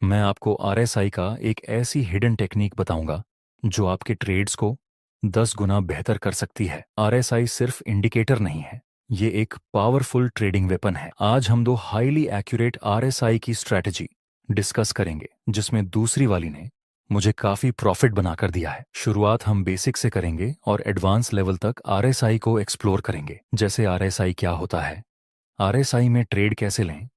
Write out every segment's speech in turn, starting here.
मैं आपको आरएसआई का एक ऐसी हिडन टेक्निक बताऊंगा जो आपके ट्रेड्स को 10 गुना बेहतर कर सकती है। आरएसआई सिर्फ इंडिकेटर नहीं है, ये एक पावरफुल ट्रेडिंग वेपन है। आज हम दो हाईली एक्यूरेट आरएसआई की स्ट्रैटेजी डिस्कस करेंगे, जिसमें दूसरी वाली ने मुझे काफी प्रॉफिट बनाकर दिया है। शुरुआत हम बेसिक से करेंगे और एडवांस लेवल तक आरएसआई को एक्सप्लोर करेंगे। जैसे आरएसआई क्या होता है, आरएसआई में ट्रेड कैसे लें,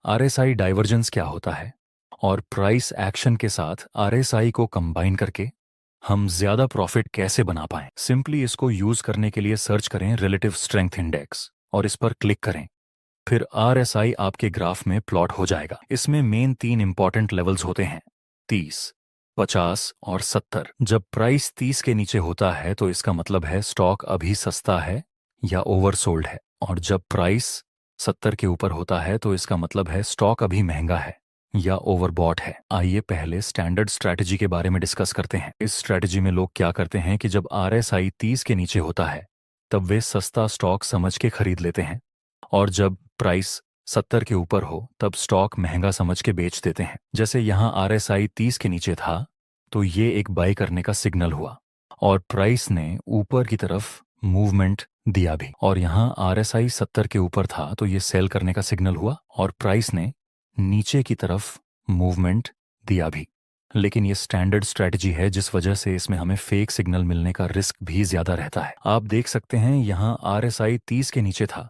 आरएसआई डाइवर्जेंस क्या होता है, और प्राइस एक्शन के साथ आरएसआई को कंबाइन करके हम ज्यादा प्रॉफिट कैसे बना पाएं। सिंपली इसको यूज करने के लिए सर्च करें रिलेटिव स्ट्रेंथ इंडेक्स और इस पर क्लिक करें। फिर आरएसआई आपके ग्राफ में प्लॉट हो जाएगा। इसमें मेन 3 इंपॉर्टेंट लेवल्स होते हैं, 30, 50 और 70। जब प्राइस 30 के नीचे होता है तो इसका मतलब है स्टॉक अभी सस्ता है या ओवरसोल्ड है, और जब प्राइस 70 के ऊपर होता है तो इसका मतलब है स्टॉक अभी महंगा है या ओवरबॉट है। आइए पहले स्टैंडर्ड स्ट्रैटेजी के बारे में डिस्कस करते हैं। इस स्ट्रैटेजी में लोग क्या करते हैं कि जब आरएसआई 30 के नीचे होता है तब वे सस्ता स्टॉक समझ के खरीद लेते हैं, और जब प्राइस 70 के ऊपर हो तब स्टॉक महंगा समझ के बेच देते हैं। जैसे यहाँ आरएसआई 30 के नीचे था तो ये एक बाय करने का सिग्नल हुआ और प्राइस ने ऊपर की तरफ मूवमेंट दिया भी, और यहाँ आरएसआई 70 के ऊपर था तो ये सेल करने का सिग्नल हुआ और प्राइस ने नीचे की तरफ मूवमेंट दिया भी। लेकिन ये स्टैंडर्ड स्ट्रैटेजी है, जिस वजह से इसमें हमें फेक सिग्नल मिलने का रिस्क भी ज्यादा रहता है। आप देख सकते हैं यहाँ आरएसआई 30 के नीचे था,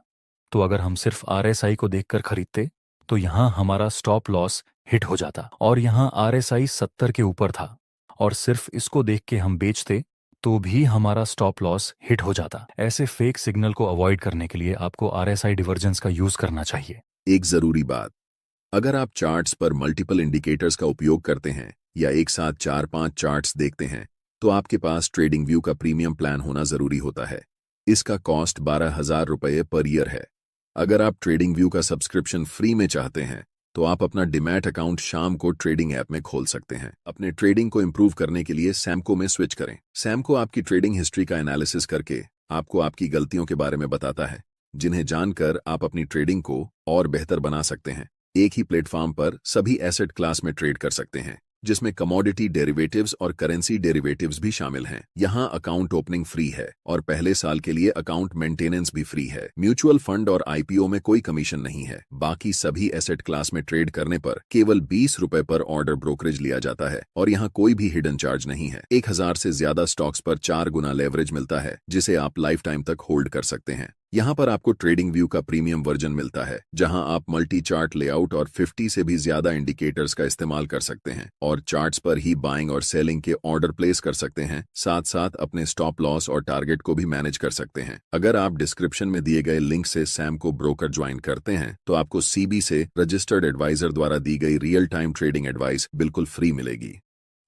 तो अगर हम सिर्फ आरएसआई को देखकर खरीदते तो यहाँ हमारा स्टॉप लॉस हिट हो जाता, और यहाँ आरएसआई 70 के ऊपर था और सिर्फ इसको देख के हम बेचते तो भी हमारा स्टॉप लॉस हिट हो जाता। ऐसे फेक सिग्नल को अवॉइड करने के लिए आपको आरएसआई डिवर्जेंस का यूज करना चाहिए। एक जरूरी बात, अगर आप चार्ट्स पर मल्टीपल इंडिकेटर्स का उपयोग करते हैं या एक साथ 4-5 चार्ट्स देखते हैं तो आपके पास ट्रेडिंग व्यू का प्रीमियम प्लान होना जरूरी होता है। इसका कॉस्ट 12,000 रुपये पर ईयर है। अगर आप ट्रेडिंग व्यू का सब्सक्रिप्शन फ्री में चाहते हैं तो आप अपना डिमैट अकाउंट शाम को ट्रेडिंग ऐप में खोल सकते हैं। अपने ट्रेडिंग को इंप्रूव करने के लिए सैमको में स्विच करें। सैमको आपकी ट्रेडिंग हिस्ट्री का एनालिसिस करके आपको आपकी गलतियों के बारे में बताता है, जिन्हें जानकर आप अपनी ट्रेडिंग को और बेहतर बना सकते हैं। एक ही प्लेटफॉर्म पर सभी एसेट क्लास में ट्रेड कर सकते हैं, जिसमें कमोडिटी डेरिवेटिव्स और करेंसी डेरिवेटिव्स भी शामिल हैं। यहाँ अकाउंट ओपनिंग फ्री है और पहले साल के लिए अकाउंट मेंटेनेंस भी फ्री है। म्यूचुअल फंड और आईपीओ में कोई कमीशन नहीं है। बाकी सभी एसेट क्लास में ट्रेड करने पर केवल 20 रुपए पर ऑर्डर ब्रोकरेज लिया जाता है और यहाँ कोई भी हिडन चार्ज नहीं है। 1000 से ज्यादा स्टॉक्स पर 4 गुना लेवरेज मिलता है, जिसे आप लाइफ टाइम तक होल्ड कर सकते हैं। यहाँ पर आपको ट्रेडिंग व्यू का प्रीमियम वर्जन मिलता है, जहां आप मल्टी चार्ट लेआउट और 50 से भी ज्यादा इंडिकेटर्स का इस्तेमाल कर सकते हैं और चार्ट्स पर ही बाइंग और सेलिंग के ऑर्डर प्लेस कर सकते हैं। साथ साथ अपने स्टॉप लॉस और टारगेट को भी मैनेज कर सकते हैं। अगर आप डिस्क्रिप्शन में दिए गए लिंक से सैमको ब्रोकर ज्वाइन करते हैं तो आपको सीबी से रजिस्टर्ड एडवाइजर द्वारा दी गई रियल टाइम ट्रेडिंग एडवाइस बिल्कुल फ्री मिलेगी।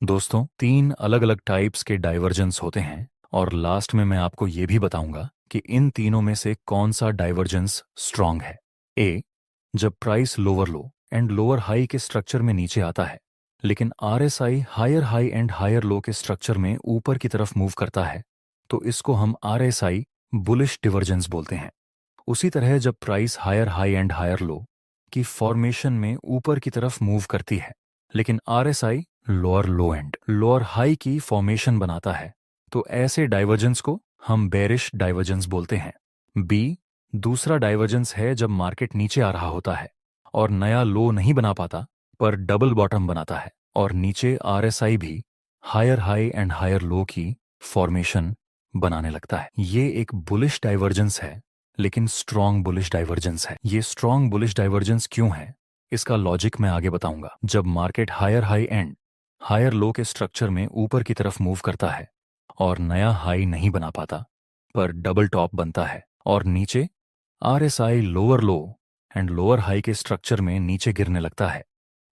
दोस्तों, 3 अलग अलग टाइप्स के डाइवर्जेंस होते हैं और लास्ट में मैं आपको ये भी बताऊंगा कि इन तीनों में से कौन सा डाइवर्जेंस स्ट्रांग है। ए, जब price lower low and lower high के स्ट्रक्चर में नीचे आता है, लेकिन RSI higher high and higher low के स्ट्रक्चर में ऊपर की तरफ मूव करता है, तो इसको हम आरएसआई बुलिश डिवर्जेंस बोलते हैं। उसी तरह जब price higher high and higher low की फॉर्मेशन में ऊपर की तरफ मूव करती है, लेकिन RSI lower low and lower high की फॉर्मेशन बनाता है, तो ऐसे डाइवर्जेंस को हम बेरिश डाइवर्जेंस बोलते हैं। बी, दूसरा डाइवर्जेंस है जब मार्केट नीचे आ रहा होता है और नया लो नहीं बना पाता पर डबल बॉटम बनाता है और नीचे आरएसआई भी higher high and higher low की फॉर्मेशन बनाने लगता है। ये एक बुलिश डाइवर्जेंस है, लेकिन स्ट्रॉन्ग बुलिश डाइवर्जेंस है। ये स्ट्रॉन्ग बुलिश डाइवर्जेंस क्यों है, इसका लॉजिक मैं आगे बताऊंगा। जब market higher high and higher low के स्ट्रक्चर में ऊपर की तरफ मूव करता है और नया हाई नहीं बना पाता पर डबल टॉप बनता है और नीचे RSI lower low and lower high के स्ट्रक्चर में नीचे गिरने लगता है,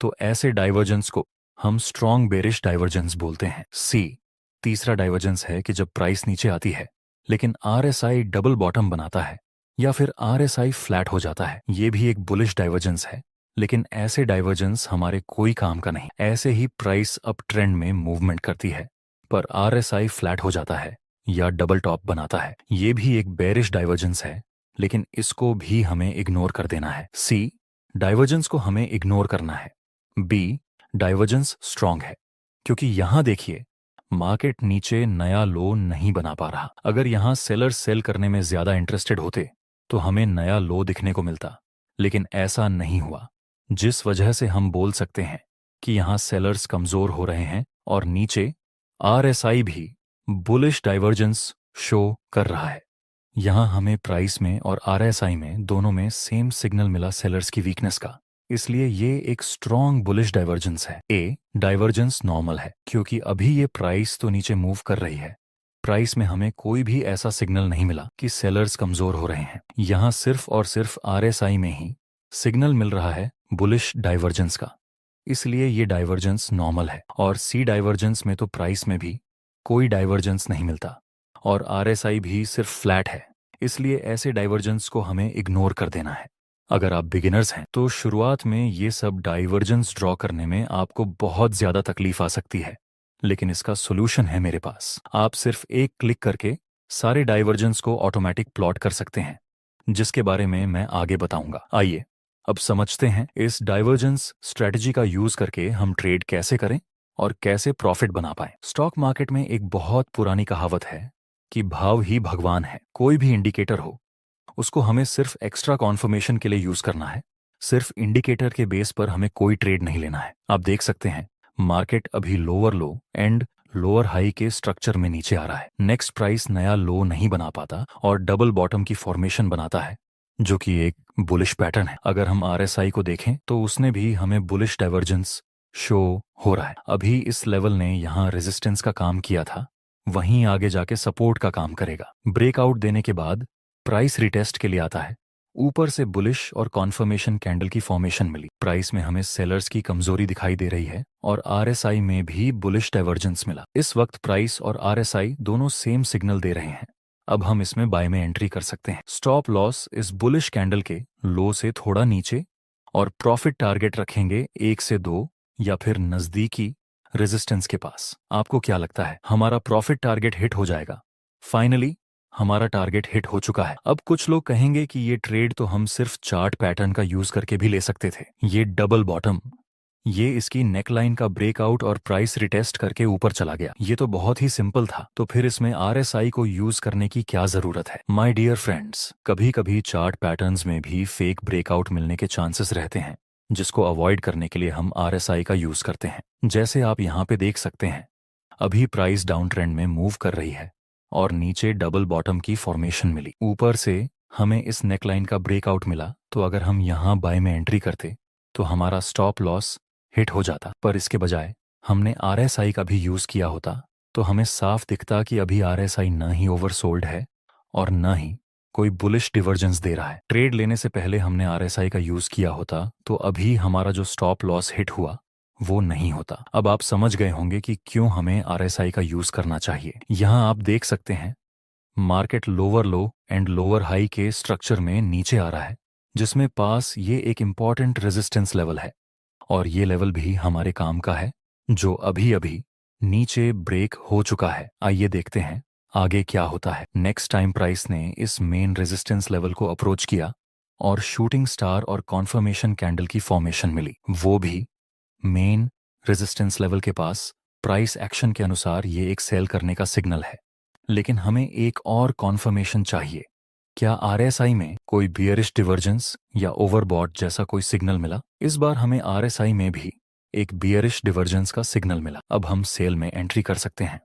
तो ऐसे डाइवर्जेंस को हम स्ट्रॉन्ग बेरिश डाइवर्जेंस बोलते हैं। सी, तीसरा डाइवर्जेंस है कि जब प्राइस नीचे आती है लेकिन आरएसआई डबल बॉटम बनाता है या फिर आरएसआई फ्लैट हो जाता है। ये भी एक बुलिश डाइवर्जेंस है, लेकिन ऐसे डाइवर्जेंस हमारे कोई काम का नहीं। ऐसे ही प्राइस अप ट्रेंड में मूवमेंट करती है पर आरएसआई फ्लैट हो जाता है या डबल टॉप बनाता है। ये भी एक बेरिश डाइवर्जेंस है, लेकिन इसको भी हमें इग्नोर कर देना है। सी, डाइवर्जेंस को हमें इग्नोर करना है। बी, डाइवर्जेंस स्ट्रांग है, क्योंकि यहां देखिए मार्केट नीचे नया लो नहीं बना पा रहा। अगर यहां सेलर्स सेल करने में ज्यादा इंटरेस्टेड होते तो हमें नया लो दिखने को मिलता, लेकिन ऐसा नहीं हुआ, जिस वजह से हम बोल सकते हैं कि यहां सेलर्स कमजोर हो रहे हैं और नीचे आरएसआई भी बुलिश डाइवर्जेंस शो कर रहा है। यहां हमें प्राइस में और आरएसआई में दोनों में सेम सिग्नल मिला सेलर्स की वीकनेस का, इसलिए ये एक स्ट्रॉन्ग बुलिश डाइवर्जेंस है। डाइवर्जेंस नॉर्मल है क्योंकि अभी ये प्राइस तो नीचे मूव कर रही है। प्राइस में हमें कोई भी ऐसा सिग्नल नहीं मिला कि सेलर्स कमजोर हो रहे हैं। यहां सिर्फ और सिर्फ आरएसआई में ही सिग्नल मिल रहा है बुलिश डाइवर्जेंस का, इसलिए ये डाइवर्जेंस नॉर्मल है। और सी डाइवर्जेंस में तो प्राइस में भी कोई डाइवर्जेंस नहीं मिलता और आरएसआई भी सिर्फ फ्लैट है, इसलिए ऐसे डाइवर्जेंस को हमें इग्नोर कर देना है। अगर आप बिगिनर्स हैं तो शुरुआत में ये सब डाइवर्जेंस ड्रॉ करने में आपको बहुत ज्यादा तकलीफ आ सकती है, लेकिन इसका सोल्यूशन है मेरे पास। आप सिर्फ एक क्लिक करके सारे डाइवर्जेंस को ऑटोमेटिक प्लॉट कर सकते हैं, जिसके बारे में मैं आगे बताऊंगा। आइए अब समझते हैं इस डाइवर्जेंस स्ट्रेटजी का यूज करके हम ट्रेड कैसे करें और कैसे प्रॉफिट बना पाएं। स्टॉक मार्केट में एक बहुत पुरानी कहावत है कि भाव ही भगवान है। कोई भी इंडिकेटर हो, उसको हमें सिर्फ एक्स्ट्रा कॉन्फर्मेशन के लिए यूज करना है। सिर्फ इंडिकेटर के बेस पर हमें कोई ट्रेड नहीं लेना है। आप देख सकते हैं मार्केट अभी lower low and lower high के स्ट्रक्चर में नीचे आ रहा है। नेक्स्ट प्राइस नया लो नहीं बना पाता और डबल बॉटम की फॉर्मेशन बनाता है, जो कि एक बुलिश पैटर्न है। अगर हम आरएसआई को देखें तो उसने भी हमें बुलिश डाइवर्जेंस शो हो रहा है। अभी इस लेवल ने यहां रेजिस्टेंस का काम किया था, वहीं आगे जाके सपोर्ट का काम करेगा। ब्रेकआउट देने के बाद प्राइस रिटेस्ट के लिए आता है। ऊपर से बुलिश और कॉन्फर्मेशन कैंडल की फॉर्मेशन मिली। प्राइस में हमें सेलर्स की कमजोरी दिखाई दे रही है और आरएसआई में भी बुलिश डाइवर्जेंस मिला। इस वक्त प्राइस और आरएसआई दोनों सेम सिग्नल दे रहे हैं। अब हम इसमें बाय में एंट्री कर सकते हैं। स्टॉप लॉस इस बुलिश कैंडल के लो से थोड़ा नीचे और प्रॉफिट टारगेट रखेंगे 1 से 2 या फिर नजदीकी रेजिस्टेंस के पास। आपको क्या लगता है हमारा प्रॉफिट टारगेट हिट हो जाएगा? फाइनली हमारा टारगेट हिट हो चुका है। अब कुछ लोग कहेंगे कि ये ट्रेड तो हम सिर्फ चार्ट पैटर्न का यूज करके भी ले सकते थे। ये डबल बॉटम, ये इसकी नेकलाइन का ब्रेकआउट और प्राइस रिटेस्ट करके ऊपर चला गया। ये तो बहुत ही सिंपल था, तो फिर इसमें आरएसआई को यूज करने की क्या जरूरत है? माय डियर फ्रेंड्स, कभी कभी चार्ट पैटर्न्स में भी फेक ब्रेकआउट मिलने के चांसेस रहते हैं, जिसको अवॉइड करने के लिए हम आरएसआई का यूज करते हैं। जैसे आप यहाँ पे देख सकते हैं, अभी प्राइस डाउन ट्रेंड में मूव कर रही है और नीचे डबल बॉटम की फॉर्मेशन मिली। ऊपर से हमें इस नेकलाइन का ब्रेकआउट मिला, तो अगर हम यहाँ बाय में एंट्री करते तो हमारा स्टॉप लॉस हिट हो जाता। पर इसके बजाय हमने आरएसआई का भी यूज किया होता तो हमें साफ दिखता कि अभी आरएसआई न ही ओवरसोल्ड है और न ही कोई बुलिश डिवर्जेंस दे रहा है। ट्रेड लेने से पहले हमने आरएसआई का यूज किया होता तो अभी हमारा जो स्टॉप लॉस हिट हुआ वो नहीं होता। अब आप समझ गए होंगे कि क्यों हमें आरएसआई का यूज करना चाहिए। यहां आप देख सकते हैं market lower low and lower high के स्ट्रक्चर में नीचे आ रहा है, जिसमें पास ये एक इंपॉर्टेंट रेजिस्टेंस लेवल है और ये लेवल भी हमारे काम का है, जो अभी अभी नीचे ब्रेक हो चुका है। आइए देखते हैं आगे क्या होता है। नेक्स्ट टाइम प्राइस ने इस मेन रेजिस्टेंस लेवल को अप्रोच किया और शूटिंग स्टार और कॉन्फर्मेशन कैंडल की फॉर्मेशन मिली, वो भी मेन रेजिस्टेंस लेवल के पास। प्राइस एक्शन के अनुसार ये एक सेल करने का सिग्नल है, लेकिन हमें एक और कॉन्फर्मेशन चाहिए। क्या आरएसआई में कोई बियरिश डिवर्जेंस या ओवरबॉट जैसा कोई सिग्नल मिला? इस बार हमें आरएसआई में भी एक बियरिश डिवर्जेंस का सिग्नल मिला। अब हम सेल में एंट्री कर सकते हैं।